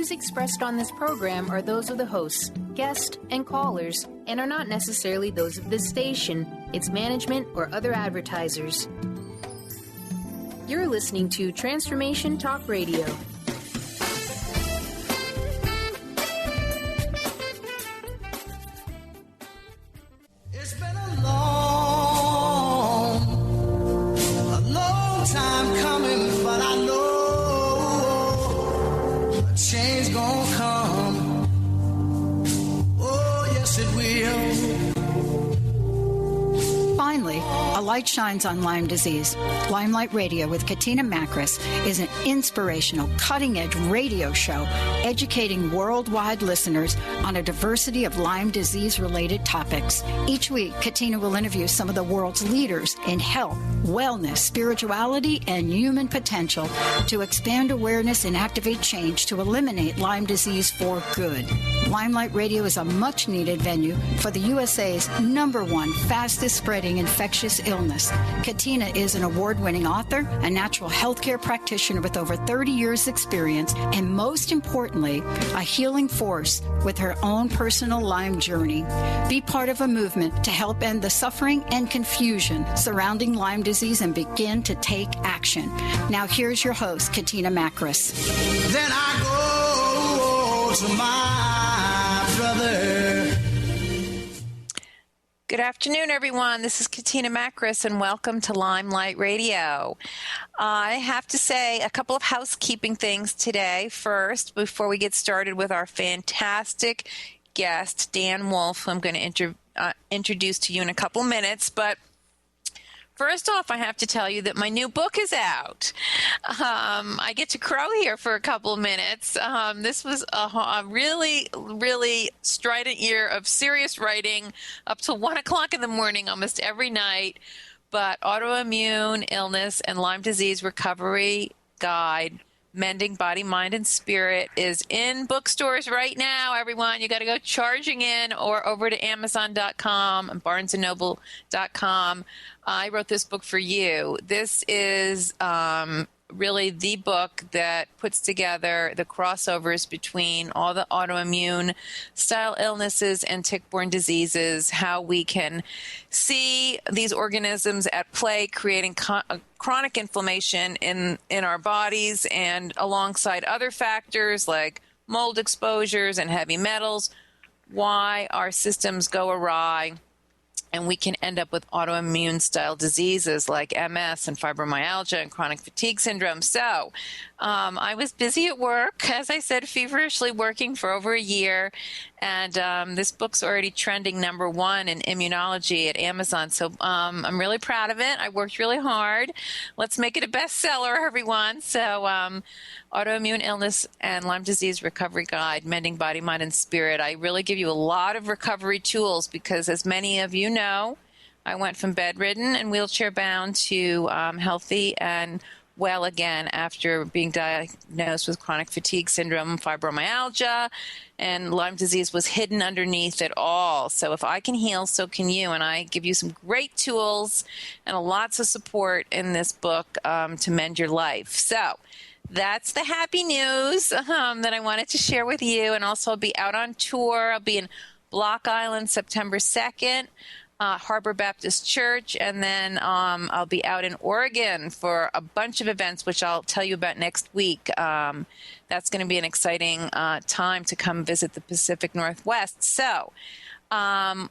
views expressed on this program are those of the hosts, guests, and callers, and are not necessarily those of this station, its management, or other advertisers. You're listening to Transformation Talk Radio. It's been a long time coming, but I know a change gonna come. Oh, yes, it will. Finally, a light shines on Lyme disease. Limelight Radio with Katina Mak is an inspirational, cutting-edge radio show educating worldwide listeners on a diversity of Lyme disease-related topics. Each week, Katina will interview some of the world's leaders in health, wellness, spirituality, and human potential to expand awareness and activate change to eliminate Lyme disease for good. Limelight Radio is a much-needed venue for the USA's #1 fastest-spreading infectious illness. Katina is an award-winning author, a natural healthcare practitioner with over 30 years' experience, and most importantly, a healing force with her own personal Lyme journey. Be part of a movement to help end the suffering and confusion surrounding Lyme disease and begin to take action. Now here's your host, Katina Mak. Then I go to my brother. Good afternoon, everyone. This is Katina Mak, and welcome to Limelight Radio. I have to say a couple of housekeeping things today. First, before we get started with our fantastic guest, Dan Wolf, who I'm going to introduce to you in a couple minutes. But first off, I have to tell you that my new book is out. I get to crow here for a couple of minutes. This was a really, really strident year of serious writing up till 1 o'clock in the morning almost every night. But Autoimmune Illness and Lyme Disease Recovery Guide, Mending Body, Mind, and Spirit is in bookstores right now, everyone. You got to go charging in or over to Amazon.com and BarnesandNoble.com. I wrote this book for you. This is really the book that puts together the crossovers between all the autoimmune style illnesses and tick-borne diseases, how we can see these organisms at play creating chronic inflammation in our bodies, and alongside other factors like mold exposures and heavy metals, why our systems go awry and we can end up with autoimmune style diseases like MS and fibromyalgia and chronic fatigue syndrome. So I was busy at work, as I said, feverishly working for over a year. And this book's already trending #1 in immunology at Amazon. So I'm really proud of it. I worked really hard. Let's make it a bestseller, everyone. So Autoimmune Illness and Lyme Disease Recovery Guide, Mending Body, Mind, and Spirit. I really give you a lot of recovery tools because, as many of you know, I went from bedridden and wheelchair-bound to healthy and well again after being diagnosed with chronic fatigue syndrome, fibromyalgia, and Lyme disease was hidden underneath it all. So if I can heal, so can you. And I give you some great tools and lots of support in this book to mend your life. So that's the happy news that I wanted to share with you. And also I'll be out on tour. I'll be in Block Island September 2nd. Harbor Baptist Church, and then I'll be out in Oregon for a bunch of events, which I'll tell you about next week. That's going to be an exciting time to come visit the Pacific Northwest. So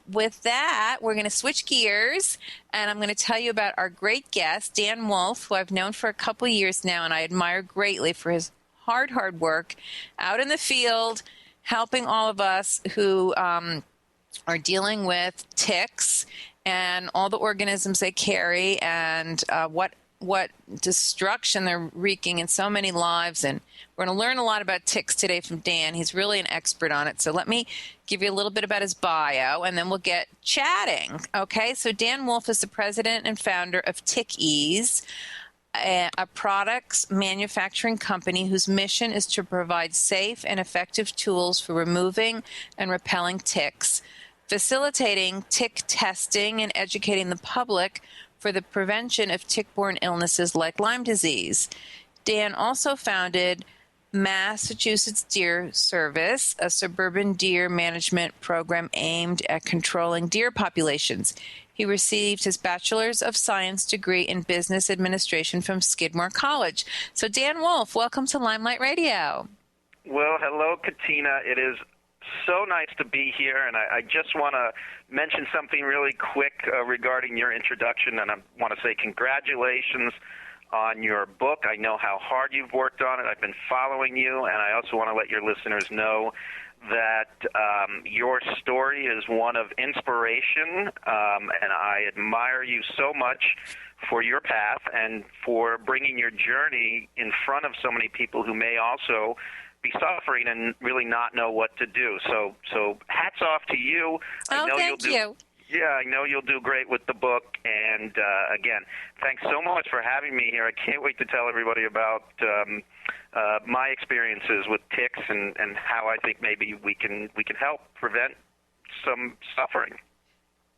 with that, we're going to switch gears, and I'm going to tell you about our great guest, Dan Wolf, who I've known for a couple years now, and I admire greatly for his hard work out in the field, helping all of us who are dealing with ticks and all the organisms they carry, and what destruction they're wreaking in so many lives. And we're going to learn a lot about ticks today from Dan. He's really an expert on it. So let me give you a little bit about his bio, and then we'll get chatting. Okay, so Dan Wolf is the president and founder of Tick Ease, a products manufacturing company whose mission is to provide safe and effective tools for removing and repelling ticks, facilitating tick testing, and educating the public for the prevention of tick-borne illnesses like Lyme disease. Dan also founded Massachusetts Deer Service, a suburban deer management program aimed at controlling deer populations. He received his Bachelor's of Science degree in Business Administration from Skidmore College. So, Dan Wolf, welcome to Limelight Radio. Well, hello, Katina. It is so nice to be here, and I just want to mention something really quick regarding your introduction, and I want to say congratulations on your book. I know how hard you've worked on it. I've been following you, and I also want to let your listeners know that your story is one of inspiration, and I admire you so much for your path and for bringing your journey in front of so many people who may also be suffering and really not know what to do. So hats off to you. Thank you. Yeah, I know you'll do great with the book. And again, thanks so much for having me here. I can't wait to tell everybody about my experiences with ticks and how I think maybe we can help prevent some suffering.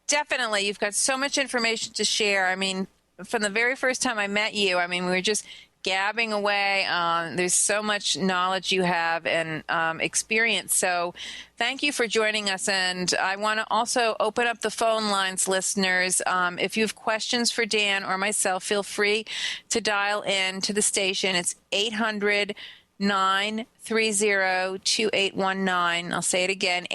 Definitely. You've got so much information to share. I mean, from the very first time I met you, we were just gabbing away. There's so much knowledge you have and experience. So thank you for joining us. And I want to also open up the phone lines, listeners. If you have questions for Dan or myself, feel free to dial in to the station. It's 800-930-2819. I'll say it again,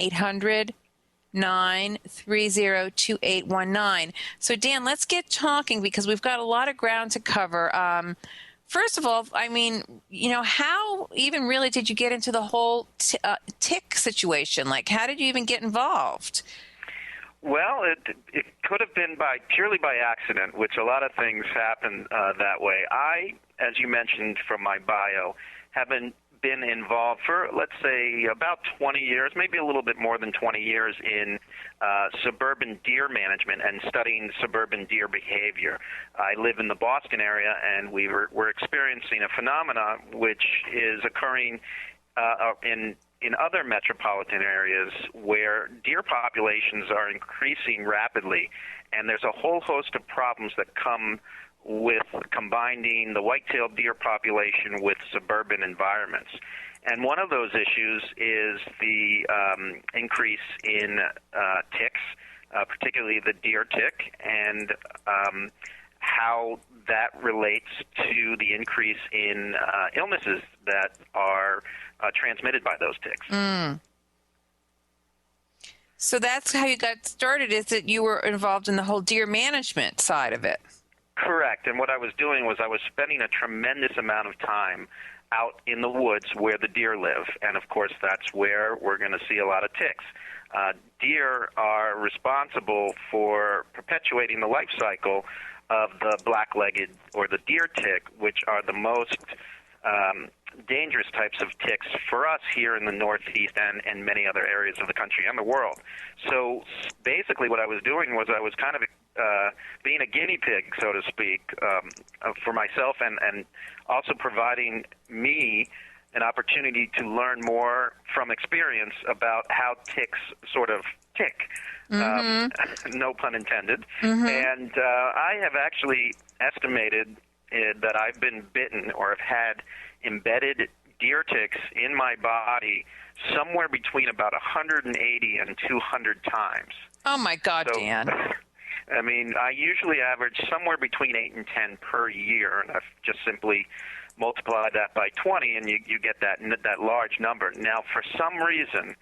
800-930-2819. So, Dan, let's get talking because we've got a lot of ground to cover. First of all, how even really did you get into the whole tick situation? Like, how did you even get involved? Well, it could have been purely by accident, which a lot of things happen that way. I, as you mentioned from my bio, have been involved for, let's say, about 20 years, maybe a little bit more than 20 years in suburban deer management and studying suburban deer behavior. I live in the Boston area, and we're experiencing a phenomenon which is occurring in other metropolitan areas where deer populations are increasing rapidly, and there's a whole host of problems that come with combining the white-tailed deer population with suburban environments. And one of those issues is the increase in ticks, particularly the deer tick, and how that relates to the increase in illnesses that are transmitted by those ticks. So that's how you got started, is that you were involved in the whole deer management side of it. Correct. And what I was doing was I was spending a tremendous amount of time out in the woods where the deer live. And, of course, that's where we're going to see a lot of ticks. Deer are responsible for perpetuating the life cycle of the black-legged or the deer tick, which are the most dangerous types of ticks for us here in the Northeast and many other areas of the country and the world. So basically what I was doing was I was kind of being a guinea pig, so to speak, for myself and also providing me an opportunity to learn more from experience about how ticks sort of tick, no pun intended. And I have actually estimated that I've been bitten or have had embedded deer ticks in my body somewhere between about 180 and 200 times. Oh, my God, so, Dan. I mean, I usually average somewhere between 8 and 10 per year, and I've just simply multiplied that by 20, and you get that large number. Now, for some reason,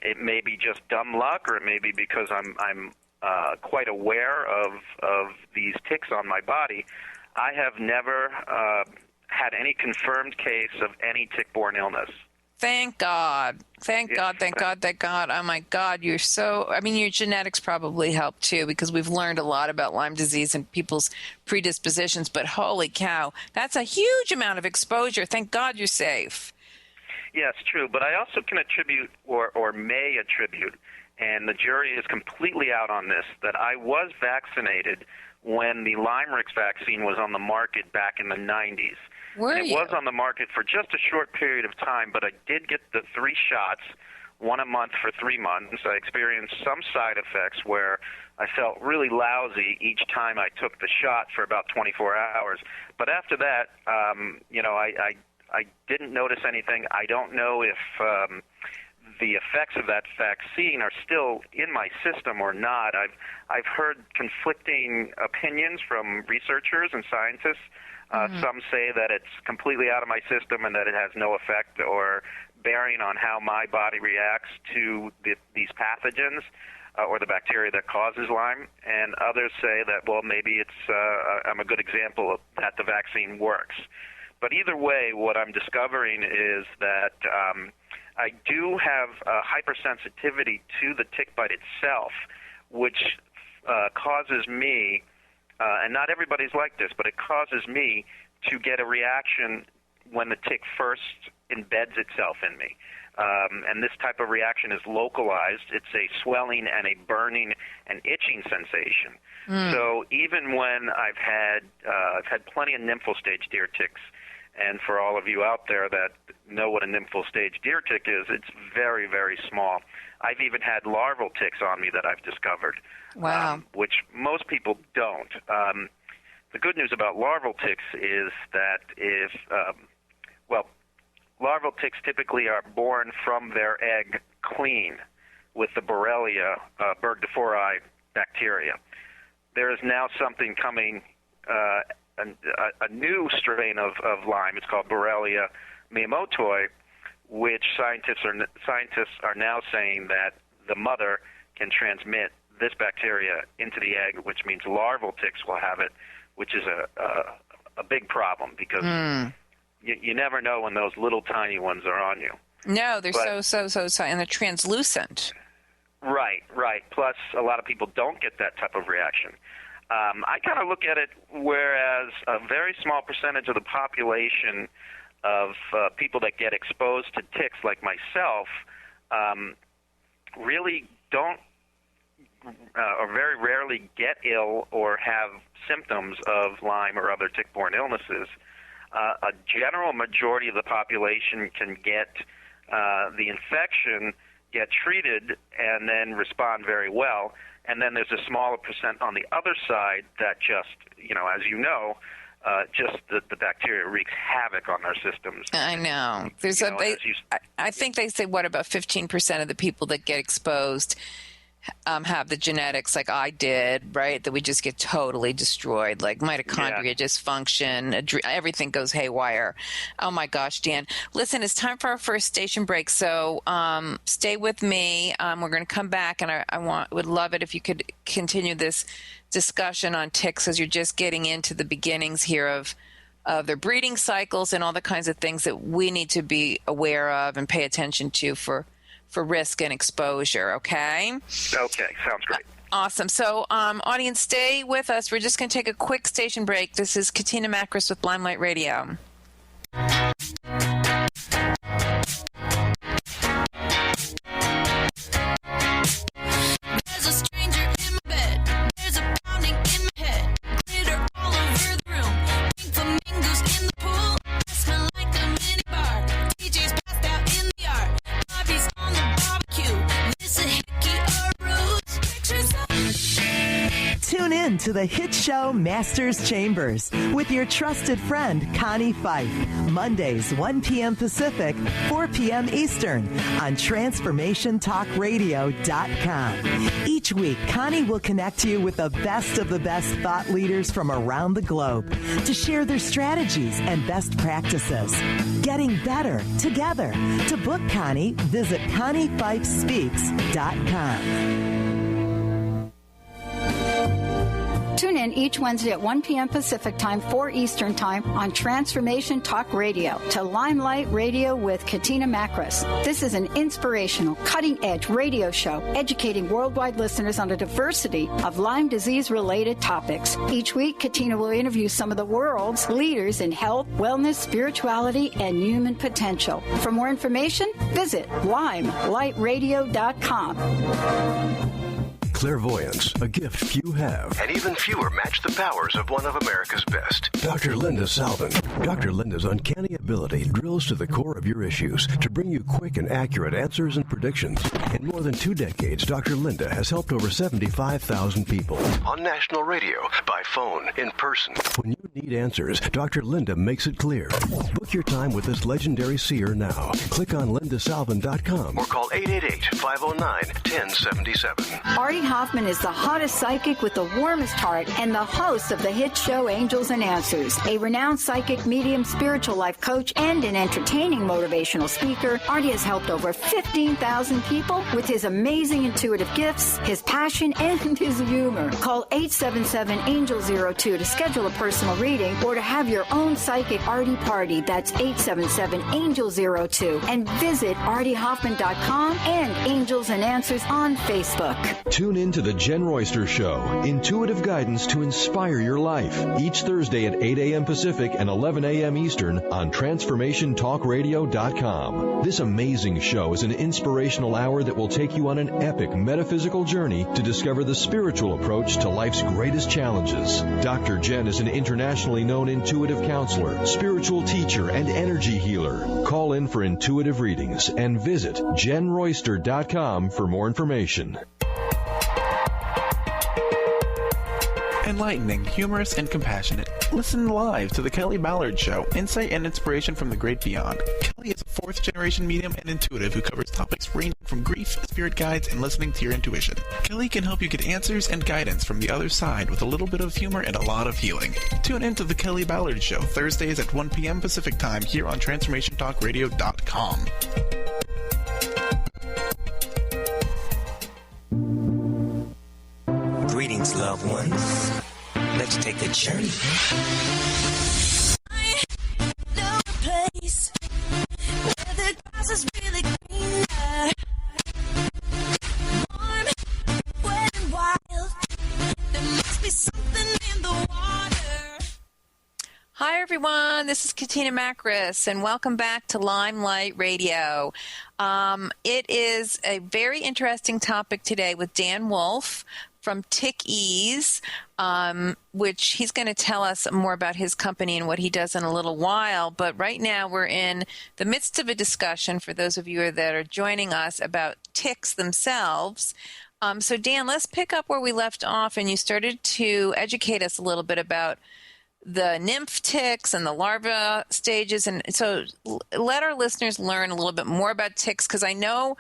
it may be just dumb luck, or it may be because I'm quite aware of these ticks on my body. I have never had any confirmed case of any tick-borne illness. Thank God. Thank God. Oh, my God. Your genetics probably help, too, because we've learned a lot about Lyme disease and people's predispositions. But holy cow, that's a huge amount of exposure. Thank God you're safe. Yes, true. But I also can attribute or may attribute, and the jury is completely out on this, that I was vaccinated when the Lyme-Rix vaccine was on the market back in the 90s. It was on the market for just a short period of time, but I did get the 3 shots, 1 a month for 3 months. I experienced some side effects where I felt really lousy each time I took the shot for about 24 hours. But after that, I didn't notice anything. I don't know if the effects of that vaccine are still in my system or not. I've heard conflicting opinions from researchers and scientists. Some say that it's completely out of my system and that it has no effect or bearing on how my body reacts to these pathogens or the bacteria that causes Lyme. And others say that, well, maybe I'm a good example of that the vaccine works. But either way, what I'm discovering is that I do have a hypersensitivity to the tick bite itself, which causes me, and not everybody's like this, but it causes me to get a reaction when the tick first embeds itself in me. And this type of reaction is localized. It's a swelling and a burning and itching sensation. So even when I've had plenty of nymphal stage deer ticks, and for all of you out there that know what a nymphal stage deer tick is, it's very, very small. I've even had larval ticks on me that I've discovered, which most people don't. The good news about larval ticks is that larval ticks typically are born from their egg clean with the Borrelia burgdorferi bacteria. There is now something coming, a new strain of Lyme. It's called Borrelia miyamotoi, which scientists are now saying that the mother can transmit this bacteria into the egg, which means larval ticks will have it, which is a big problem because you never know when those little tiny ones are on you. No, they're so, and they're translucent. Right. Plus, a lot of people don't get that type of reaction. I kind of look at it whereas a very small percentage of the population of people that get exposed to ticks like myself really don't or very rarely get ill or have symptoms of Lyme or other tick-borne illnesses. A general majority of the population can get the infection, get treated, and then respond very well. And then there's a smaller percent on the other side that just, as you know, just the bacteria wreaks havoc on our systems. I know. I think they say, about 15% of the people that get exposed have the genetics like I did, right? That we just get totally destroyed, like mitochondria dysfunction, everything goes haywire. Oh my gosh, Dan. Listen, it's time for our first station break, so stay with me. We're going to come back, and I would love it if you could continue this discussion on ticks as you're just getting into the beginnings here of their breeding cycles and all the kinds of things that we need to be aware of and pay attention to for risk and exposure, okay? Okay, sounds great. Awesome. So, audience, stay with us. We're just going to take a quick station break. This is Katina Mak with Limelight Radio. There's a stranger in my bed. There's a pounding in my head. Glitter all over the room. Pink flamingos in the pool. I smell like a mini bar. DJ's passed out in the yard. Bobby's on the barbecue. This a hickey or roots. Pictures of... Tune in to the hit show Masters Chambers with your trusted friend Connie Fife. Mondays, 1 p.m. Pacific, 4 p.m. Eastern on TransformationTalkRadio.com. Each week, Connie will connect you with the best thought leaders from around the globe to share their strategies and best practices. Getting better together. To book Connie, visit ConnieFifeSpeaks.com. Tune in each Wednesday at 1 p.m. Pacific Time, 4 Eastern Time on Transformation Talk Radio to Limelight Radio with Katina Mak. This is an inspirational, cutting-edge radio show educating worldwide listeners on a diversity of Lyme disease-related topics. Each week, Katina will interview some of the world's leaders in health, wellness, spirituality, and human potential. For more information, visit limelightradio.com. Clairvoyance, a gift few have, and even fewer match the powers of one of America's best. Dr. Linda Salvin. Dr. Linda's uncanny ability drills to the core of your issues to bring you quick and accurate answers and predictions. In more than 2 decades, Dr. Linda has helped over 75,000 people. On national radio, by phone, in person. When you Need answers, Dr. Linda makes it clear. Book your time with this legendary seer now. Click on lindasalvin.com or call 888-509-1077. Artie Hoffman is the hottest psychic with the warmest heart and the host of the hit show Angels and Answers. A renowned psychic, medium, spiritual life coach, and an entertaining motivational speaker, Artie has helped over 15,000 people with his amazing intuitive gifts, his passion, and his humor. Call 877-ANGEL-02 to schedule a personal reading or to have your own psychic Artie party. That's 877-ANGEL-02. And visit artiehoffman.com and Angels and Answers on Facebook. Tune in to The Jen Royster Show, intuitive guidance to inspire your life. Each Thursday at 8 a.m. Pacific and 11 a.m. Eastern on TransformationTalkRadio.com. This amazing show is an inspirational hour that will take you on an epic metaphysical journey to discover the spiritual approach to life's greatest challenges. Dr. Jen is an internationally known intuitive counselor, spiritual teacher, and energy healer. Call in for intuitive readings and visit JenRoyster.com for more information. Enlightening, humorous, and compassionate. Listen live to The Kelly Ballard Show, insight and inspiration from the great beyond. Kelly is a fourth-generation medium and intuitive who covers topics ranging from grief, spirit guides, and listening to your intuition. Kelly can help you get answers and guidance from the other side with a little bit of humor and a lot of healing. Tune in to The Kelly Ballard Show, Thursdays at 1 p.m. Pacific Time here on TransformationTalkRadio.com. Greetings, loved ones. Let's take a journey. I know a place where the grass is really greener. Warm, wet, and wild. There must be something in the water. Hi, everyone. This is Katina Makris, and welcome back to Limelight Radio. It is a very interesting topic today with Dan Wolf from Tick Ease, which he's going to tell us more about his company and what he does in a little while. But right now we're in the midst of a discussion, for those of you that are joining us, about ticks themselves. So Dan, let's pick up where we left off, and you started to educate us a little bit about the nymph ticks and the larva stages. And so let our listeners learn a little bit more about ticks, because I know,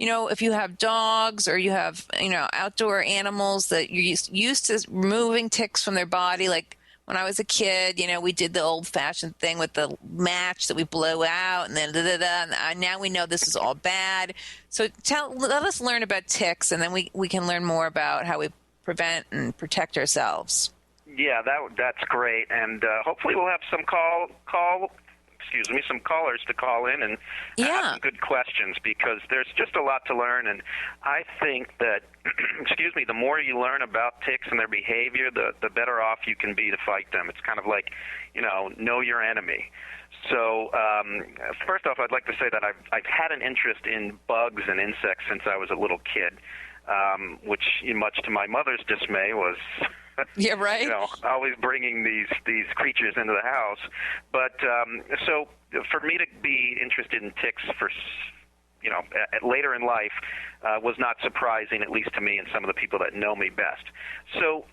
if you have dogs or you have, outdoor animals that you're used to removing ticks from their body. Like when I was a kid, we did the old fashioned thing with the match that we blow out and then and now we know this is all bad. So let us learn about ticks, and then we can learn more about how we prevent and protect ourselves. Yeah, that's great. And hopefully we'll have some some callers to call in and ask some good questions, because there's just a lot to learn. And I think that, the more you learn about ticks and their behavior, the better off you can be to fight them. It's kind of like, know your enemy. So first off, I'd like to say that I've had an interest in bugs and insects since I was a little kid, which, much to my mother's dismay, was yeah, right. Always bringing these creatures into the house. But so for me to be interested in ticks for later in life was not surprising, at least to me and some of the people that know me best. So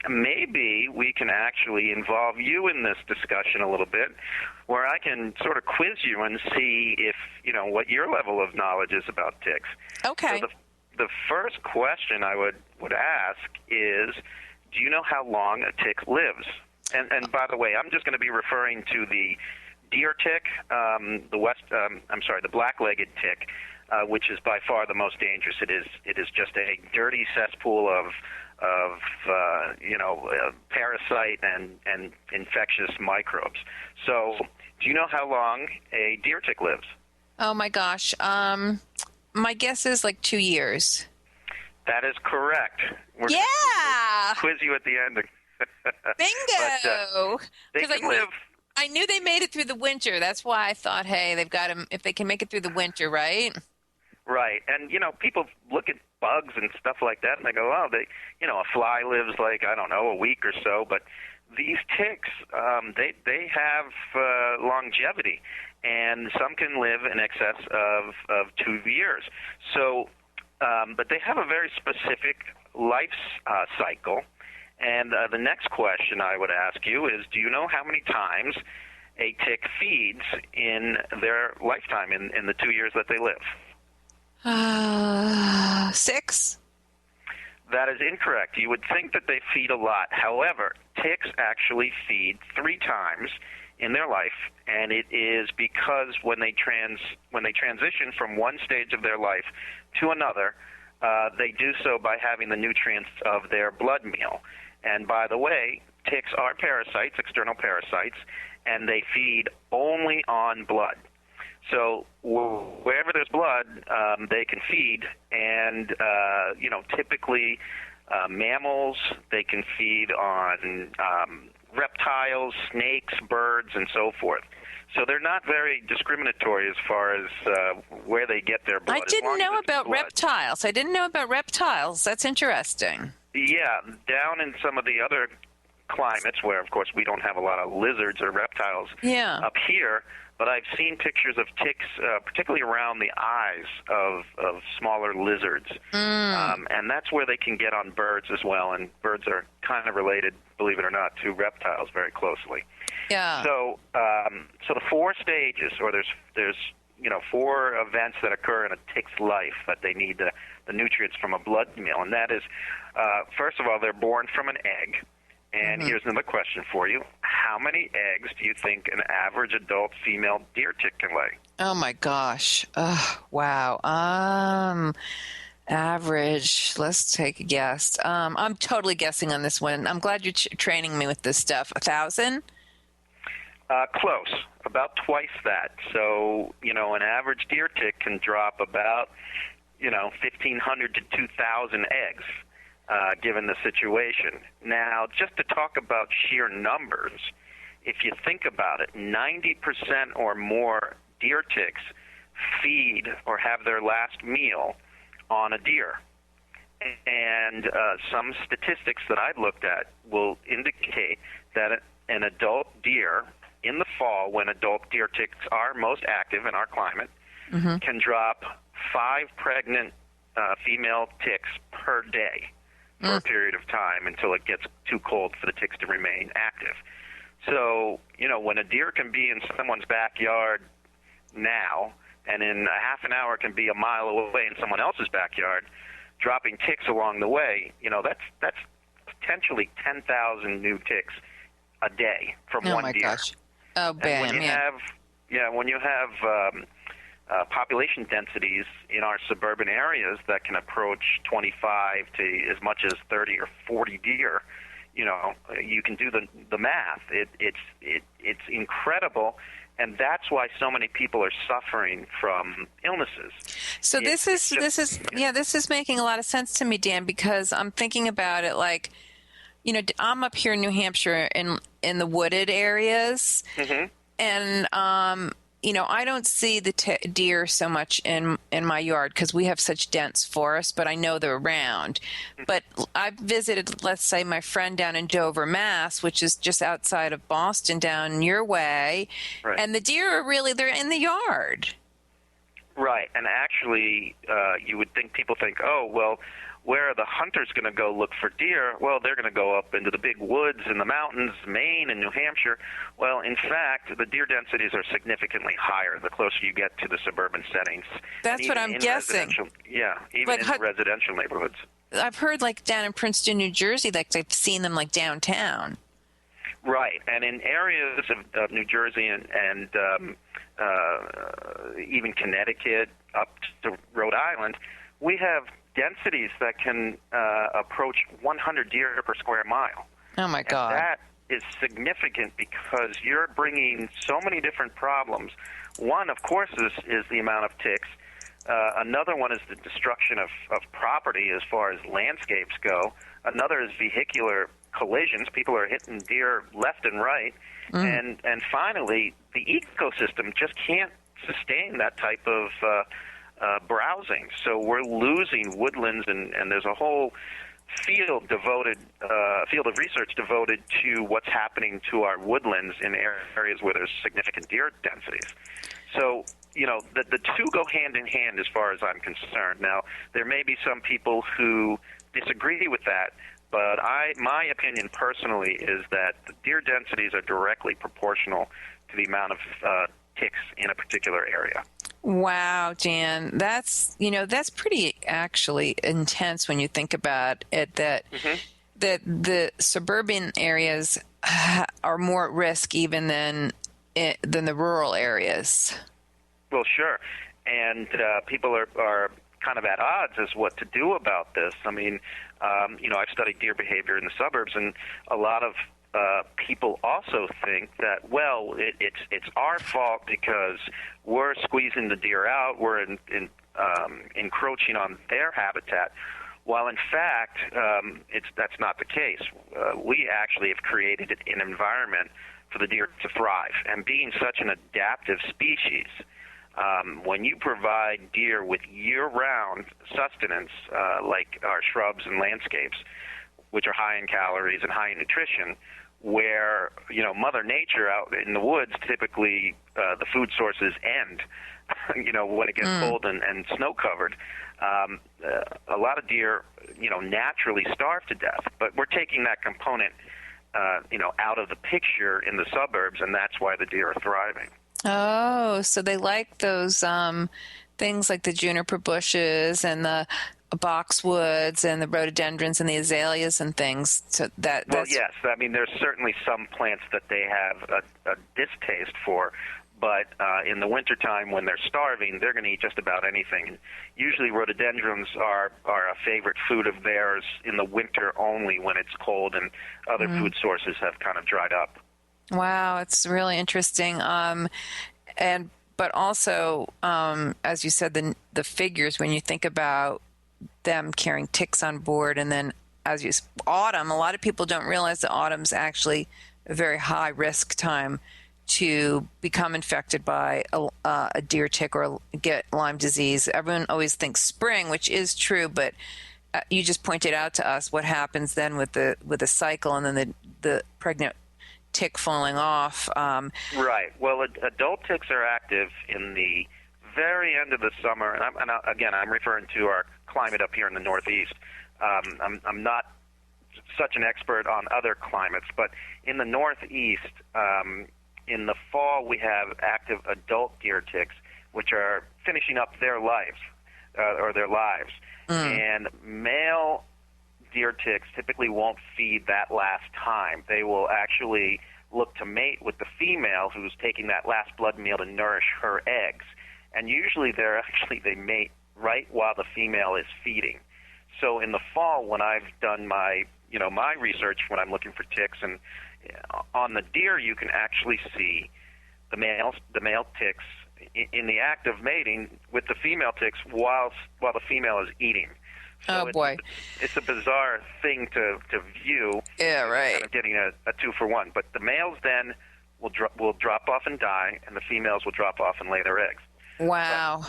maybe we can actually involve you in this discussion a little bit, where I can sort of quiz you and see if what your level of knowledge is about ticks. Okay. So the first question I would ask is, do you know how long a tick lives? And by the way, I'm just going to be referring to the deer tick, the black-legged tick, which is by far the most dangerous. It is just a dirty cesspool of parasite and infectious microbes. So, do you know how long a deer tick lives? Oh my gosh, my guess is like 2 years. That is correct. We're yeah. Gonna quiz you at the end. Bingo. They can live. I knew they made it through the winter. That's why I thought, hey, they've got them. If they can make it through the winter, right? Right. And people look at bugs and stuff like that, and they go, oh, a fly lives like, I don't know, a week or so. But these ticks, they have longevity, and some can live in excess of 2 years. So. But they have a very specific life cycle, And the next question I would ask you is, do you know how many times a tick feeds in their lifetime, in the 2 years that they live? 6? That is incorrect. You would think that they feed a lot. However, ticks actually feed 3 times in their life, and it is because when they transition from one stage of their life to another, they do so by having the nutrients of their blood meal. And by the way, ticks are parasites, external parasites, and they feed only on blood. So wherever there's blood, they can feed, and typically mammals, they can feed on reptiles, snakes, birds, and so forth. So they're not very discriminatory as far as where they get their blood. I didn't know about reptiles. I didn't know about reptiles. That's interesting. Yeah, down in some of the other climates where, of course, we don't have a lot of lizards or reptiles up here, but I've seen pictures of ticks, particularly around the eyes of smaller lizards. And that's where they can get on birds as well, and birds are kind of related, believe it or not, to reptiles very closely. Yeah. So the 4 stages, or there's 4 events that occur in a tick's life that they need the nutrients from a blood meal, and that is, first of all, they're born from an egg. And here's another question for you. How many eggs do you think an average adult female deer tick can lay? Oh, my gosh. Wow. Average. Let's take a guess. I'm totally guessing on this one. I'm glad you're training me with this stuff. 1,000? Close. About twice that. So, an average deer tick can drop about, 1,500 to 2,000 eggs. Given the situation. Now, just to talk about sheer numbers, if you think about it, 90% or more deer ticks feed or have their last meal on a deer. And some statistics that I've looked at will indicate that an adult deer in the fall, when adult deer ticks are most active in our climate, can drop 5 pregnant female ticks per day for a period of time until it gets too cold for the ticks to remain active. So, when a deer can be in someone's backyard now, and in a half an hour can be a mile away in someone else's backyard, dropping ticks along the way, that's potentially 10,000 new ticks a day from one deer. Gosh. Oh, bam. When you have population densities in our suburban areas that can approach 25 to as much as 30 or 40 deer, you can do the math. It's incredible, and that's why so many people are suffering from illnesses. So this is making a lot of sense to me, Dan, because I'm thinking about it like, I'm up here in New Hampshire in the wooded areas, and I don't see the deer so much in my yard because we have such dense forests, but I know they're around. But I've visited, let's say, my friend down in Dover, Mass., which is just outside of Boston, down your way, and the deer they're in the yard. Right, and actually, you would think, people think, oh, well, where are the hunters going to go look for deer? Well, they're going to go up into the big woods in the mountains, Maine and New Hampshire. Well, in fact, the deer densities are significantly higher the closer you get to the suburban settings. That's what I'm guessing. Even in residential neighborhoods. I've heard, down in Princeton, New Jersey, I've seen them, downtown. Right, and in areas of New Jersey and even Connecticut up to Rhode Island, we have densities that can approach 100 deer per square mile. Oh, my God. And that is significant because you're bringing so many different problems. One, of course, is the amount of ticks. Another one is the destruction of property as far as landscapes go. Another is vehicular collisions. People are hitting deer left and right. And finally, the ecosystem just can't sustain that type of browsing. So we're losing woodlands, and there's a whole field of research devoted to what's happening to our woodlands in areas where there's significant deer densities. So, the two go hand in hand as far as I'm concerned. Now, there may be some people who disagree with that, But my opinion personally is that the deer densities are directly proportional to the amount of ticks in a particular area. Wow, Jan, that's pretty actually intense when you think about it. That the suburban areas are more at risk even than the rural areas. Well, sure, and people are kind of at odds as what to do about this. I mean, I've studied deer behavior in the suburbs, and a lot of people also think that, well, it's our fault because we're squeezing the deer out, we're encroaching on their habitat. While in fact, that's not the case. We actually have created an environment for the deer to thrive, and being such an adaptive species. When you provide deer with year-round sustenance, like our shrubs and landscapes, which are high in calories and high in nutrition, where Mother Nature out in the woods, typically the food sources end. When it gets cold and snow-covered, a lot of deer, naturally starve to death. But we're taking that component, out of the picture in the suburbs, and that's why the deer are thriving. Oh, so they like those things like the juniper bushes and the boxwoods and the rhododendrons and the azaleas and things. So well, yes. I mean, there's certainly some plants that they have a distaste for, but in the wintertime when they're starving, they're going to eat just about anything. And usually rhododendrons are a favorite food of theirs in the winter only, when it's cold and other food sources have kind of dried up. Wow, it's really interesting. But also, as you said, the figures, when you think about them carrying ticks on board, and then autumn, a lot of people don't realize that autumn's actually a very high risk time to become infected by a deer tick or get Lyme disease. Everyone always thinks spring, which is true, but you just pointed out to us what happens then with the cycle and then the pregnant tick falling off. Right. Well, adult ticks are active in the very end of the summer, and again, I'm referring to our climate up here in the Northeast. I'm not such an expert on other climates, but in the Northeast, in the fall, we have active adult deer ticks, which are finishing up their lives. And male deer ticks typically won't feed that last time. They will actually look to mate with the female who's taking that last blood meal to nourish her eggs. And usually they mate right while the female is feeding. So in the fall, when I've done my research, when I'm looking for ticks, and on the deer, you can actually see the male ticks in the act of mating with the female ticks while the female is eating. So boy, it's a bizarre thing to view. Yeah, right. Kind of getting a 2-for-1. But the males then will drop off and die, and the females will drop off and lay their eggs. Wow.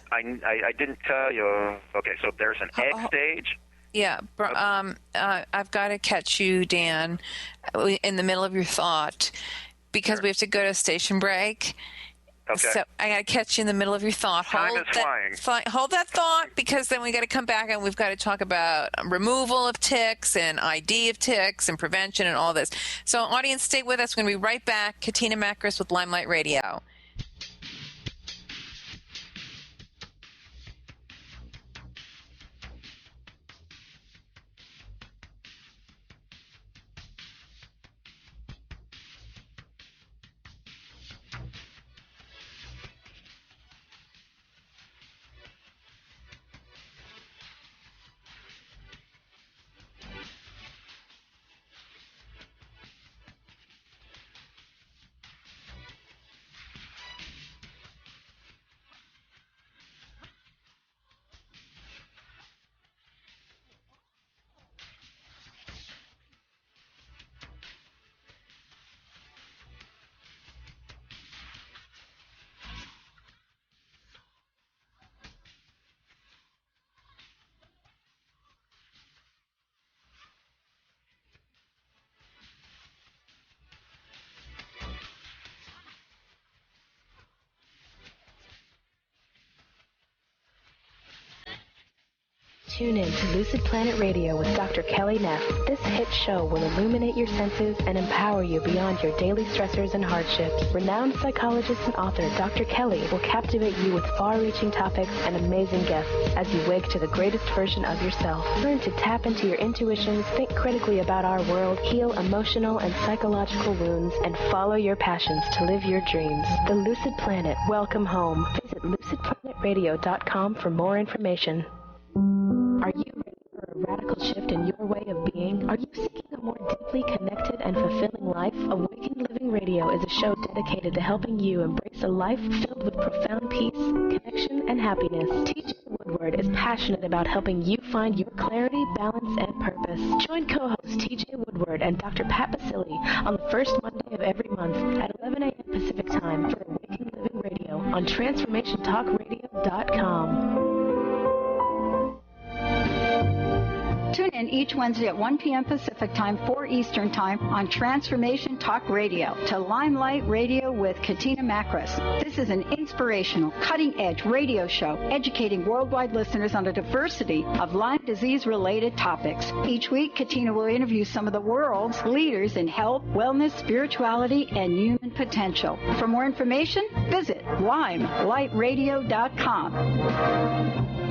But I didn't tell you. Okay, so there's an egg stage. Yeah, I've got to catch you, Dan, in the middle of your thought, because we have to go to a station break. Okay. So I got to catch you in the middle of your thought. Time is flying. Hold that thought, because then we got to come back and we've got to talk about removal of ticks and ID of ticks and prevention and all this. So audience, stay with us. We're going to be right back. Katina Mak with Limelight Radio. Tune in to Lucid Planet Radio with Dr. Kelly Neff. This hit show will illuminate your senses and empower you beyond your daily stressors and hardships. Renowned psychologist and author Dr. Kelly will captivate you with far-reaching topics and amazing guests as you wake to the greatest version of yourself. Learn to tap into your intuitions, think critically about our world, heal emotional and psychological wounds, and follow your passions to live your dreams. The Lucid Planet, welcome home. Visit lucidplanetradio.com for more information. Are you ready for a radical shift in your way of being? Are you seeking a more deeply connected and fulfilling life? Awakened Living Radio is a show dedicated to helping you embrace a life filled with profound peace, connection, and happiness. TJ Woodward is passionate about helping you find your clarity, balance, and purpose. Join co-host TJ Woodward and Dr. Pat Basili on the first Monday of every month at 11 a.m. Pacific Time for Awakened Living Radio on TransformationTalkRadio.com. Tune in each Wednesday at 1 p.m. Pacific Time, 4 Eastern Time on Transformation Talk Radio to Limelight Radio with Katina Mak. This is an inspirational, cutting-edge radio show educating worldwide listeners on a diversity of Lyme disease-related topics. Each week, Katina will interview some of the world's leaders in health, wellness, spirituality, and human potential. For more information, visit limelightradio.com.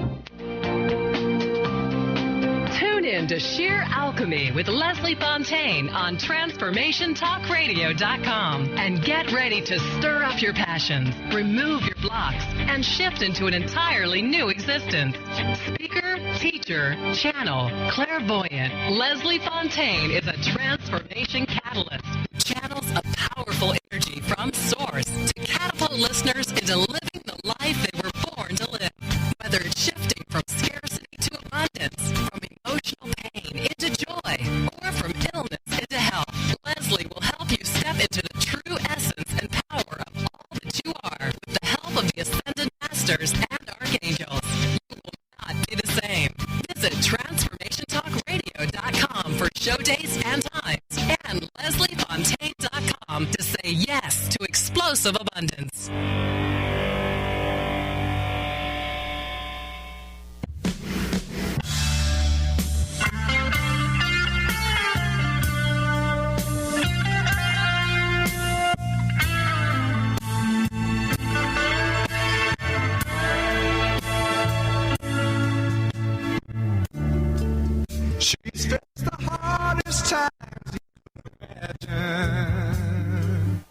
Tune in to Sheer Alchemy with Leslie Fontaine on TransformationTalkRadio.com and get ready to stir up your passions, remove your blocks, and shift into an entirely new existence. Speaker, teacher, channel, clairvoyant, Leslie Fontaine is a transformation catalyst who channels a powerful energy from source to catapult listeners into living the life they were born to live. Whether it's shifting from scarcity to abundance, from emotional pain into joy, or from illness into health, Leslie will help you step into the true essence and power of all that you are with the help of the Ascended Masters and Archangels. You will not be the same. Visit TransformationTalkRadio.com for show dates and times, and LeslieFontaine.com to say yes to explosive abundance. She's faced the hardest times you could imagine.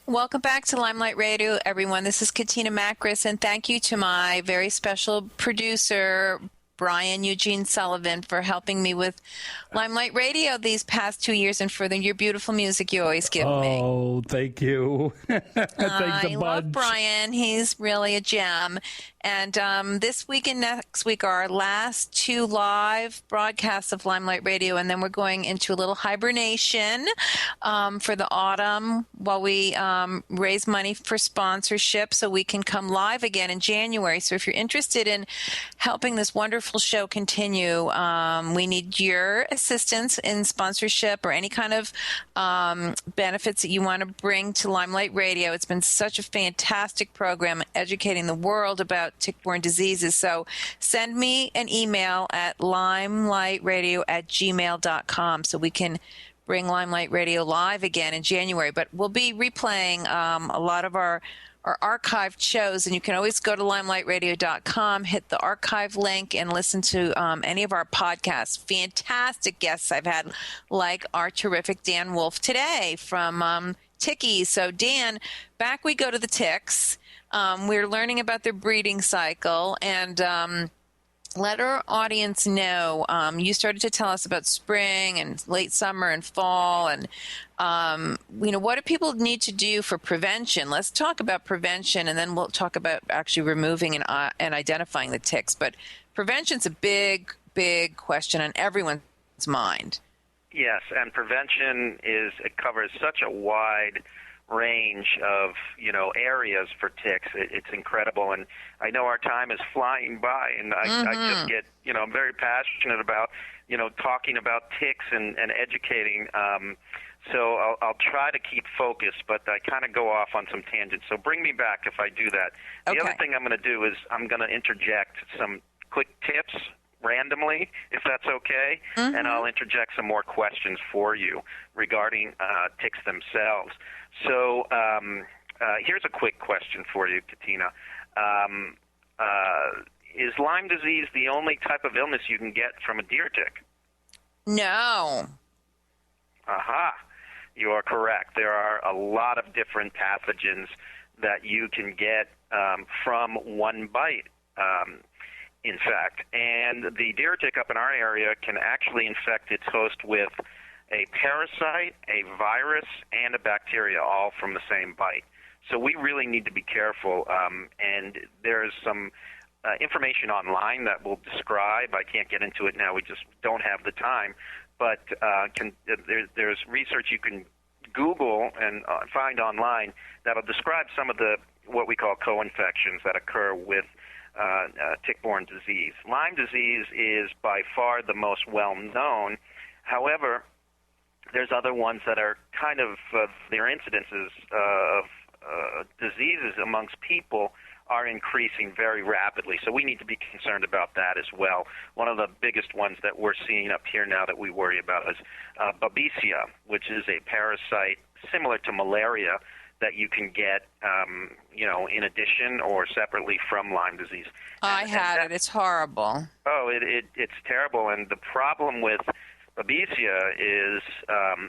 Welcome back to Limelight Radio, everyone. This is Katina Mak, and thank you to my very special producer, Brian Eugene Sullivan, for helping me with Limelight Radio these past 2 years and for your beautiful music you always give me. Oh, thank you. Thanks I love Brian. He's really a gem. And this week and next week are our last two live broadcasts of Limelight Radio, and then we're going into a little hibernation for the autumn while we raise money for sponsorship so we can come live again in January. So if you're interested in helping this wonderful show continue, we need your assistance in sponsorship or any kind of benefits that you want to bring to Limelight Radio. It's been such a fantastic program educating the world about tick-borne diseases. So send me an email at limelightradio@gmail.com so we can bring Limelight Radio live again in January. But we'll be replaying a lot of our archived shows, and you can always go to limelightradio.com, hit the archive link, and listen to any of our podcasts. Fantastic guests I've had, like our terrific Dan Wolf today from Tickies. So Dan, back we go to the ticks. We're learning about their breeding cycle, and let our audience know. You started to tell us about spring and late summer and fall, and what do people need to do for prevention? Let's talk about prevention, and then we'll talk about actually removing and identifying the ticks. But prevention's a big, big question on everyone's mind. Yes, and prevention it covers such a wide range of areas for ticks. It's incredible, and I know our time is flying by, and I just get I'm very passionate about talking about ticks and educating. So I'll try to keep focused, but I kind of go off on some tangents. So bring me back if I do that. The other thing I'm going to do is I'm going to interject some quick tips randomly, if that's okay, and I'll interject some more questions for you regarding ticks themselves. So here's a quick question for you, Katina. Is Lyme disease the only type of illness you can get from a deer tick? No. Aha. You are correct. There are a lot of different pathogens that you can get from one bite, in fact. And the deer tick up in our area can actually infect its host with a parasite, a virus, and a bacteria, all from the same bite. So we really need to be careful. And there's some information online that will describe. I can't get into it now. We just don't have the time. But there's research you can Google and find online that'll describe some of the what we call co-infections that occur with tick-borne disease. Lyme disease is by far the most well-known. However, there's other ones that are kind of their incidences of diseases amongst people are increasing very rapidly. So we need to be concerned about that as well. One of the biggest ones that we're seeing up here now that we worry about is Babesia, which is a parasite similar to malaria that you can get, in addition or separately from Lyme disease. I had it. It's horrible. Oh, it's terrible. And the problem with Babesia is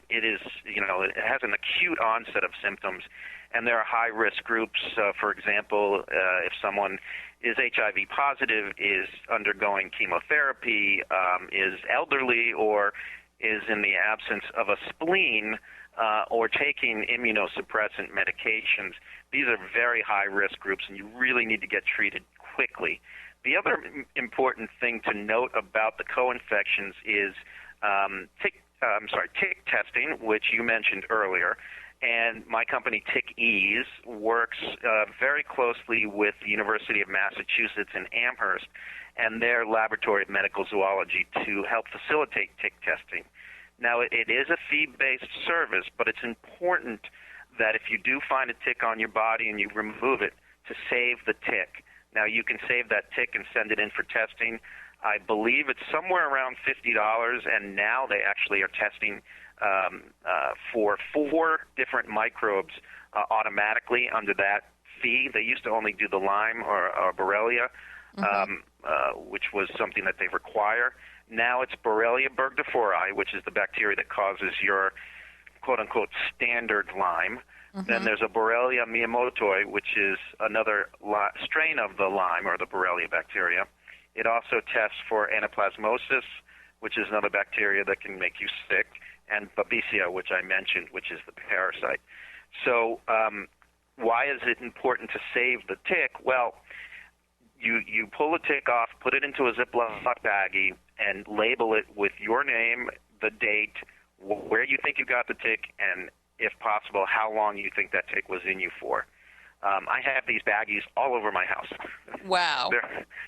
it has an acute onset of symptoms. And there are high-risk groups. For example, if someone is HIV positive, is undergoing chemotherapy, is elderly, or is in the absence of a spleen, or taking immunosuppressant medications, these are very high-risk groups, and you really need to get treated quickly. The other important thing to note about the co-infections is tick testing, which you mentioned earlier. And my company, Tick Ease, works very closely with the University of Massachusetts in Amherst and their laboratory of medical zoology to help facilitate tick testing. Now, it is a fee-based service, but it's important that if you do find a tick on your body and you remove it, to save the tick. Now, you can save that tick and send it in for testing. I believe it's somewhere around $50, and now they actually are testing for 4 different microbes automatically under that fee. They used to only do the Lyme or Borrelia, which was something that they require. Now it's Borrelia burgdorferi, which is the bacteria that causes your quote-unquote standard Lyme. Then there's a Borrelia miyamotoi, which is another strain of the Lyme or the Borrelia bacteria. It also tests for anaplasmosis, which is another bacteria that can make you sick, and Babesia, which I mentioned, which is the parasite. So why is it important to save the tick? Well, you pull the tick off, put it into a Ziploc baggie, and label it with your name, the date, where you think you got the tick, and if possible, how long you think that tick was in you for. I have these baggies all over my house. Wow.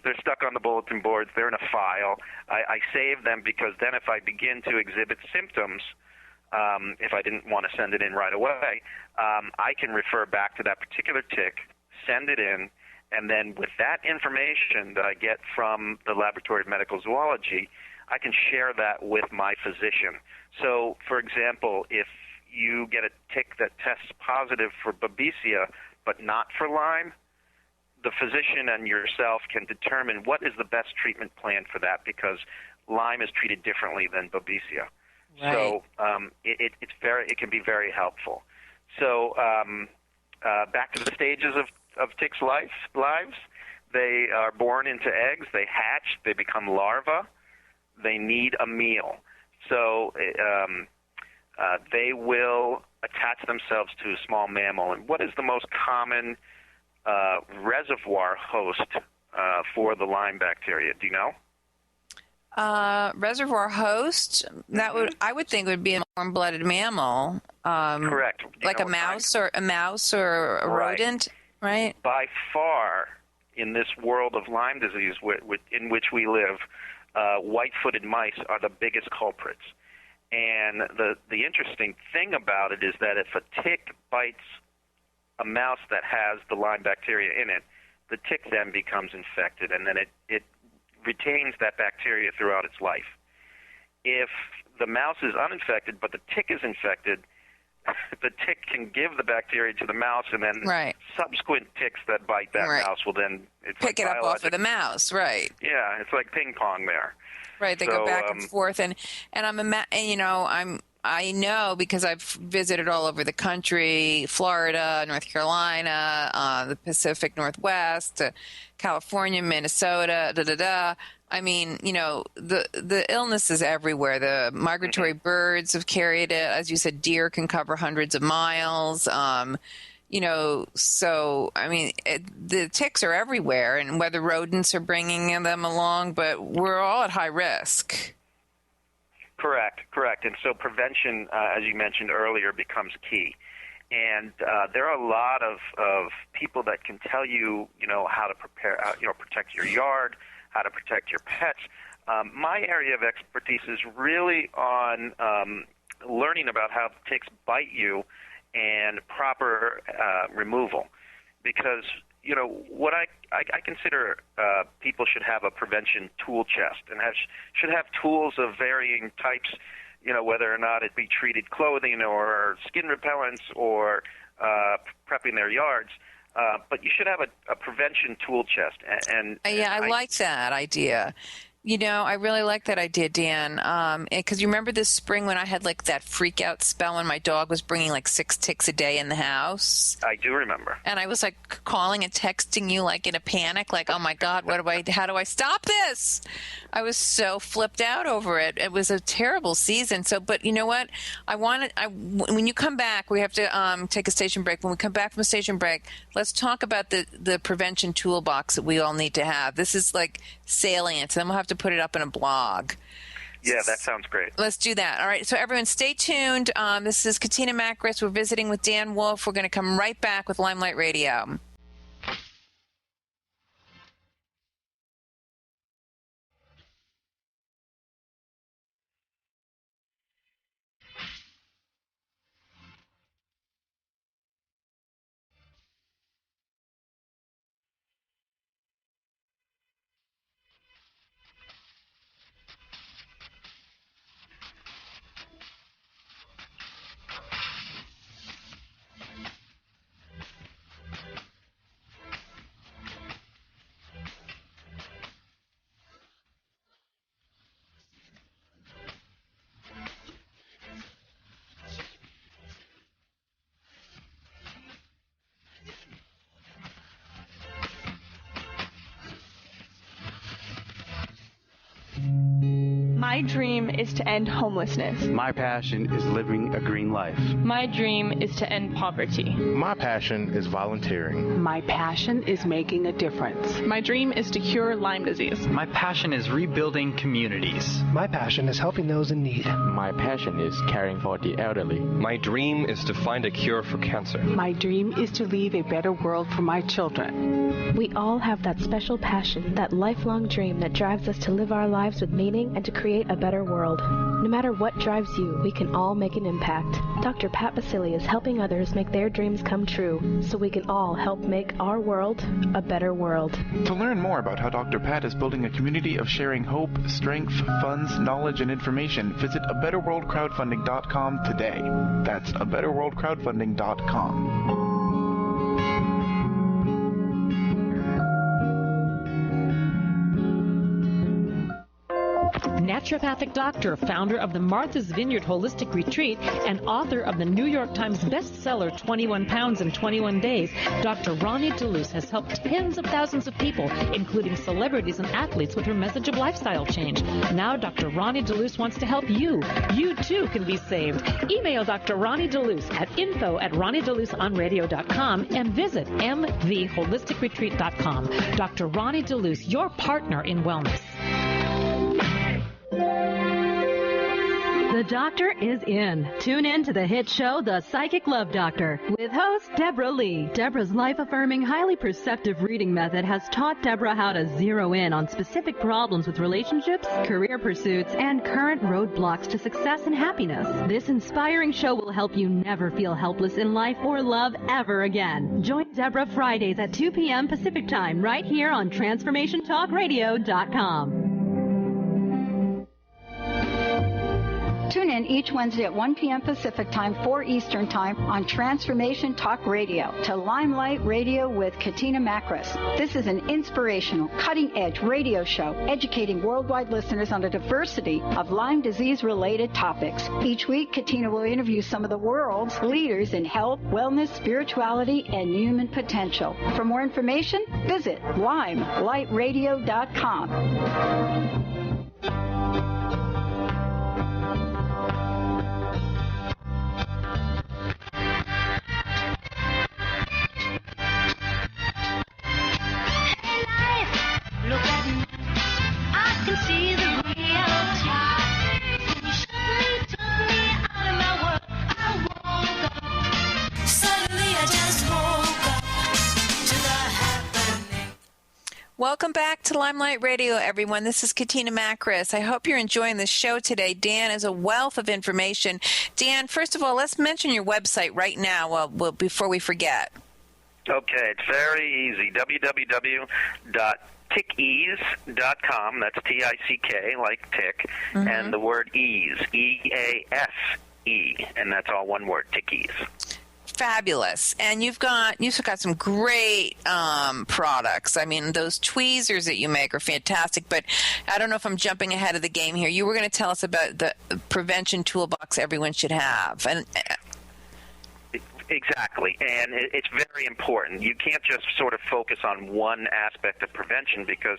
They're stuck on the bulletin boards. They're in a file. I save them because then if I begin to exhibit symptoms, if I didn't want to send it in right away, I can refer back to that particular tick, send it in, and then with that information that I get from the Laboratory of Medical Zoology, I can share that with my physician. So, for example, if you get a tick that tests positive for Babesia but not for Lyme, the physician and yourself can determine what is the best treatment plan for that, because Lyme is treated differently than Babesia. Right. So it can be very helpful. So back to the stages of ticks' lives. They are born into eggs. They hatch. They become larvae. They need a meal. So they will attach themselves to a small mammal. And what is the most common reservoir host for the Lyme bacteria? Do you know? Reservoir host, I would think would be a warm-blooded mammal. Correct. Like a mouse or a rodent, right? By far, in this world of Lyme disease in which we live, white-footed mice are the biggest culprits. And the interesting thing about it is that if a tick bites a mouse that has the Lyme bacteria in it, the tick then becomes infected, and then it retains that bacteria throughout its life. If the mouse is uninfected but the tick is infected, the tick can give the bacteria to the mouse, and then subsequent ticks that bite that mouse will then pick it up off of the mouse. Right. Yeah, it's like ping pong there. Right. They go back and forth, and I know because I've visited all over the country, Florida, North Carolina, the Pacific Northwest, California, Minnesota, I mean, the illness is everywhere. The migratory birds have carried it. As you said, deer can cover hundreds of miles. So, I mean, the ticks are everywhere, and whether rodents are bringing them along, but we're all at high risk. Correct. And so prevention, as you mentioned earlier, becomes key. And there are a lot of people that can tell you, how to protect your yard, how to protect your pets. My area of expertise is really on learning about how ticks bite you and proper removal. Because, what I consider people should have a prevention tool chest and should have tools of varying types, whether or not it be treated clothing or skin repellents or prepping their yards. But you should have a prevention tool chest. I like that idea. I really like that idea, Dan, because you remember this spring when I had like that freak out spell when my dog was bringing like 6 ticks a day in the house? I do remember. And I was like calling and texting you like in a panic, like, oh my God, how do I stop this? I was so flipped out over it. It was a terrible season. So, but you know what? When you come back, we have to take a station break. When we come back from a station break, let's talk about the prevention toolbox that we all need to have. This is like salient. Then we'll have to put it up in a blog. Yeah, that sounds great. Let's do that. All right, so everyone stay tuned. This is Katina Mak. We're visiting with Dan Wolf. We're going to come right back with Limelight Radio. My dream is to end homelessness. My passion is living a green life. My dream is to end poverty. My passion is volunteering. My passion is making a difference. My dream is to cure Lyme disease. My passion is rebuilding communities. My passion is helping those in need. My passion is caring for the elderly. My dream is to find a cure for cancer. My dream is to leave a better world for my children. We all have that special passion, that lifelong dream that drives us to live our lives with meaning and to create a better world. No matter what drives you, we can all make an impact. Dr. Pat Basili is helping others make their dreams come true, so we can all help make our world a better world. To learn more about how Dr. Pat is building a community of sharing hope, strength, funds, knowledge, and information, visit abetterworldcrowdfunding.com today. That's abetterworldcrowdfunding.com. Naturopathic doctor, founder of the Martha's Vineyard Holistic Retreat, and author of the New York Times bestseller 21 Pounds in 21 Days, Dr. Ronnie DeLuce has helped tens of thousands of people, including celebrities and athletes, with her message of lifestyle change. Now Dr. Ronnie DeLuce wants to help you. You too can be saved. Email Dr. Ronnie DeLuce at info@ronniedeluceonradio.com and visit mtheholisticretreat.com. Dr. Ronnie DeLuce, your partner in wellness. The The doctor is in. Tune in to the hit show, The Psychic Love Doctor, with host Deborah Lee. Deborah's life-affirming, highly perceptive reading method has taught Deborah how to zero in on specific problems with relationships, career pursuits, and current roadblocks to success and happiness. This inspiring show will help you never feel helpless in life or love ever again. Join Deborah Fridays at 2 p.m. Pacific Time right here on TransformationTalkRadio.com. Tune in each Wednesday at 1 p.m. Pacific Time, 4 Eastern Time on Transformation Talk Radio to Limelight Radio with Katina Makris. This is an inspirational, cutting-edge radio show educating worldwide listeners on a diversity of Lyme disease-related topics. Each week, Katina will interview some of the world's leaders in health, wellness, spirituality, and human potential. For more information, visit limelightradio.com. Welcome back to Limelight Radio, everyone. This is Katina Makris. I hope you're enjoying the show today. Dan is a wealth of information. Dan, first of all, let's mention your website right now before we forget. Okay, it's very easy. www.tickease.com. That's T-I-C-K, like tick, and the word ease, E-A-S-E, and that's all one word, Tickease. Fabulous. And you've got some great products. I mean, those tweezers that you make are fantastic, but I don't know if I'm jumping ahead of the game here. You were going to tell us about the prevention toolbox everyone should have. And exactly, and it's very important. You can't just sort of focus on one aspect of prevention because,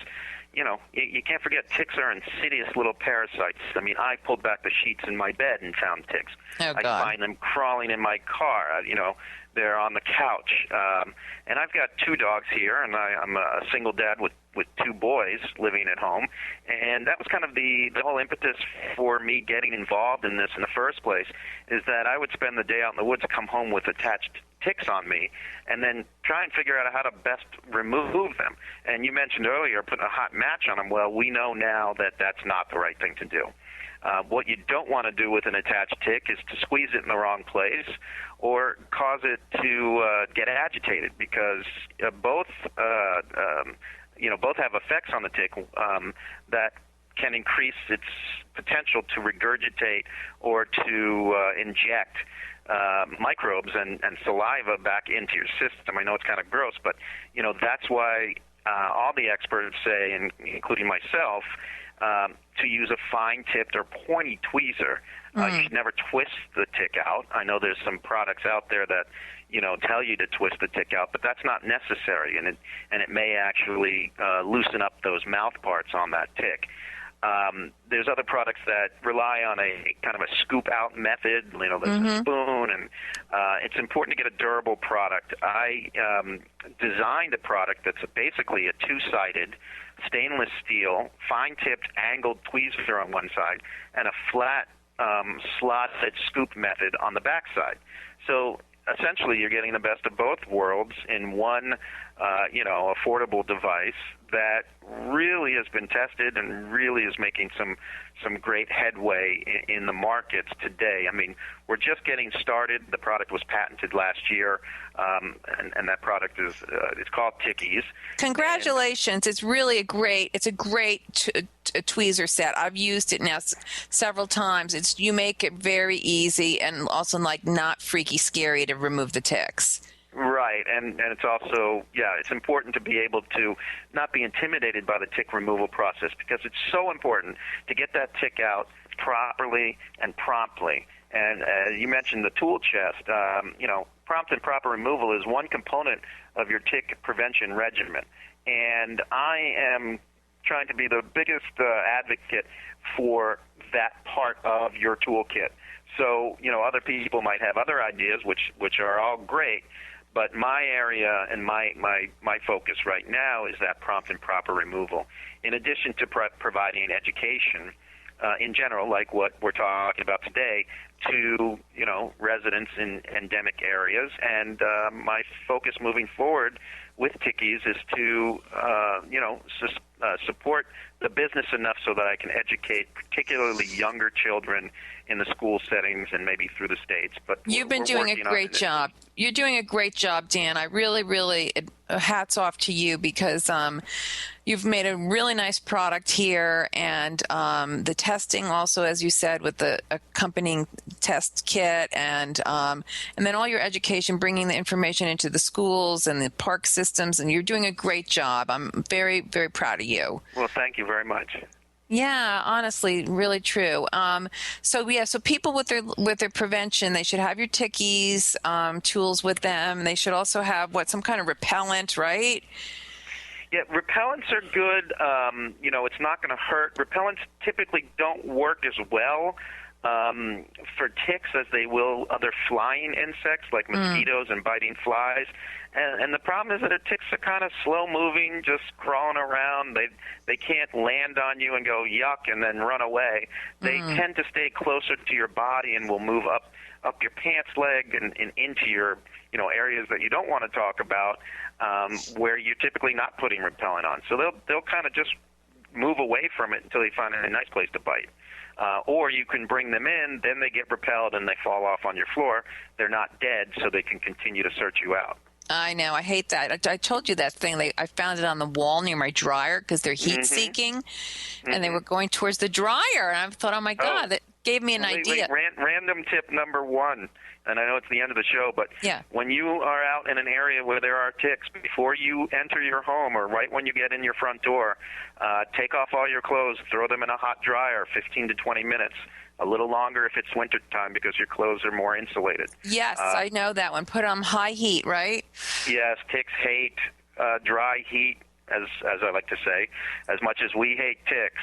you know, you can't forget ticks are insidious little parasites. I mean, I pulled back the sheets in my bed and found ticks. Oh, God. I find them crawling in my car. You know, they're on the couch. And I've got 2 dogs here, and I'm a single dad with 2 boys living at home. And that was kind of the whole impetus for me getting involved in this in the first place, is that I would spend the day out in the woods, come home with attached ticks on me, and then try and figure out how to best remove them. And you mentioned earlier putting a hot match on them. Well, we know now that that's not the right thing to do. What you don't want to do with an attached tick is to squeeze it in the wrong place or cause it to get agitated, because both have effects on the tick that can increase its potential to regurgitate or to inject microbes and saliva back into your system. I know it's kind of gross, but you know that's why all the experts say, including myself, to use a fine-tipped or pointy tweezer. You should never twist the tick out. I know there's some products out there that, you know, tell you to twist the tick out, but that's not necessary, and it may actually loosen up those mouth parts on that tick. There's other products that rely on a kind of a scoop-out method. You know, there's a spoon, and it's important to get a durable product. I designed a product that's basically a 2-sided stainless steel, fine-tipped, angled tweezer on one side, and a flat slotted scoop method on the back side. So essentially, you're getting the best of both worlds in one, affordable device that really has been tested and really is making some great headway in the markets today. I mean, we're just getting started. The product was patented last year, and that product is it's called Tickease. Congratulations! It's really a great tweezer set. I've used it now several times. You make it very easy and also like not freaky scary to remove the ticks. Right, and it's also, it's important to be able to not be intimidated by the tick removal process, because it's so important to get that tick out properly and promptly. And you mentioned the tool chest. Prompt and proper removal is one component of your tick prevention regimen. And I am trying to be the biggest advocate for that part of your toolkit. So, other people might have other ideas, which are all great. But my area and my focus right now is that prompt and proper removal. In addition to providing education, in general, like what we're talking about today, to residents in endemic areas. And my focus moving forward with Tickies is to support the business enough so that I can educate particularly younger children in the school settings and maybe through the states. But you've been doing a great job. You're doing a great job, Dan. I really, really, hats off to you, because you've made a really nice product here, and the testing also, as you said, with the accompanying test kit, and then all your education, bringing the information into the schools and the park systems, and you're doing a great job. I'm very, very proud of you. Well, thank you very much. Yeah, honestly, really true. So people with their prevention, they should have your Tickies tools with them. They should also have some kind of repellent, right? Yeah, repellents are good. It's not going to hurt. Repellents typically don't work as well for ticks as they will other flying insects like mosquitoes and biting flies. And the problem is that ticks are kind of slow-moving, just crawling around. They can't land on you and go yuck and then run away. They tend to stay closer to your body and will move up your pants leg and into your areas that you don't want to talk about, where you're typically not putting repellent on. So they'll kind of just move away from it until they find a nice place to bite. Or you can bring them in, then they get repelled and they fall off on your floor. They're not dead, so they can continue to search you out. I know. I hate that. I told you that thing. I found it on the wall near my dryer because they're heat-seeking, and they were going towards the dryer. And I thought, oh, my God, that gave me an idea. Random tip number one, and I know it's the end of the show, but when you are out in an area where there are ticks, before you enter your home or right when you get in your front door, take off all your clothes, throw them in a hot dryer 15 to 20 minutes. A little longer if it's winter time because your clothes are more insulated. Yes, I know that one. Put on high heat, right? Yes, ticks hate dry heat, as I like to say, as much as we hate ticks.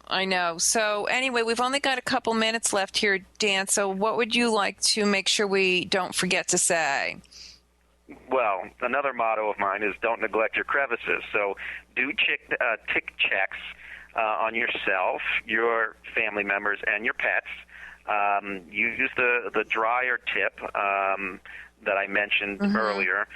I know. So anyway, we've only got a couple minutes left here, Dan. So what would you like to make sure we don't forget to say? Well, another motto of mine is don't neglect your crevices. So do tick checks on yourself, your family members, and your pets. Use the dryer tip that I mentioned earlier.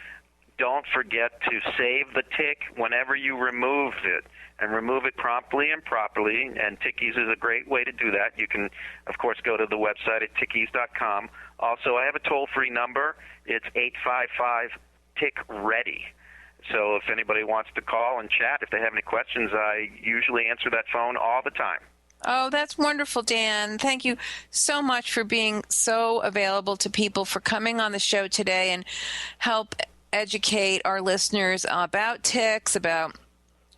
Don't forget to save the tick whenever you remove it, and remove it promptly and properly, and Tickies is a great way to do that. You can, of course, go to the website at tickies.com. Also, I have a toll-free number. It's 855-TICK-READY. So if anybody wants to call and chat, if they have any questions, I usually answer that phone all the time. Oh, that's wonderful, Dan. Thank you so much for being so available to people, for coming on the show today and help educate our listeners about ticks, about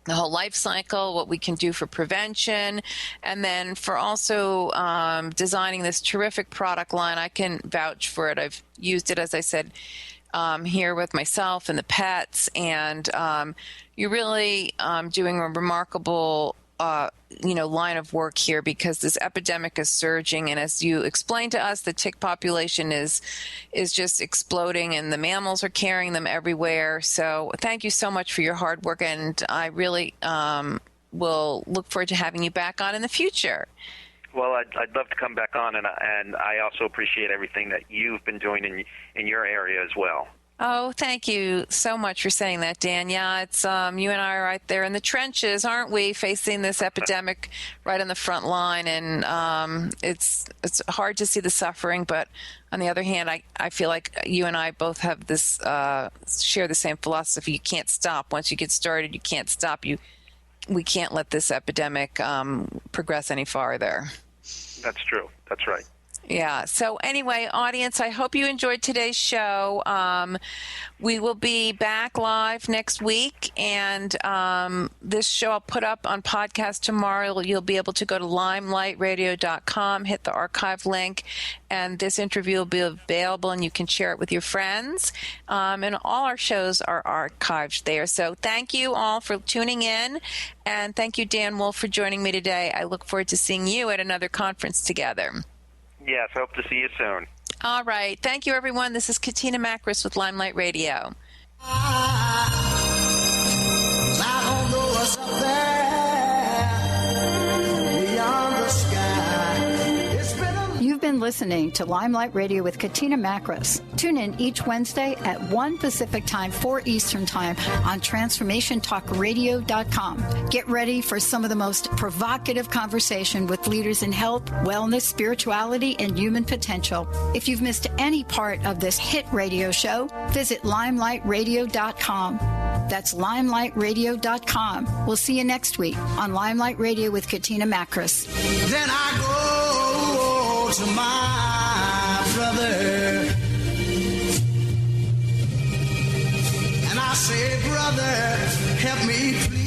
the whole life cycle, what we can do for prevention, and then for also designing this terrific product line. I can vouch for it. I've used it, as I said, here with myself and the pets, and you're really doing a remarkable line of work here, because this epidemic is surging, and as you explained to us, the tick population is just exploding, and the mammals are carrying them everywhere. So thank you so much for your hard work, and I really will look forward to having you back on in the future. Well, I'd love to come back on, and I also appreciate everything that you've been doing in your area as well. Oh, thank you so much for saying that, Dan. Yeah, it's you and I are right there in the trenches, aren't we, facing this epidemic right on the front line, and it's hard to see the suffering, but on the other hand, I feel like you and I both have this share the same philosophy. You can't stop. Once you get started, you can't stop. We can't let this epidemic progress any farther. That's true. That's right. Yeah. So anyway, audience, I hope you enjoyed today's show. We will be back live next week, and this show I'll put up on podcast tomorrow. You'll be able to go to limelightradio.com, hit the archive link, and this interview will be available, and you can share it with your friends. And all our shows are archived there. So thank you all for tuning in, and thank you, Dan Wolf, for joining me today. I look forward to seeing you at another conference together. Yes, hope to see you soon. All right. Thank you, everyone. This is Katina Mak with Limelight Radio. I don't know what's up there. listening to Limelight Radio with Katina Makris. Tune in each Wednesday at 1 Pacific Time, 4 Eastern Time on TransformationTalkRadio.com. Get ready for some of the most provocative conversation with leaders in health, wellness, spirituality, and human potential. If you've missed any part of this hit radio show, visit LimelighRadio.com. That's LimelighRadio.com. We'll see you next week on Limelight Radio with Katina Makris. Then I go to my brother and I say, brother, help me please.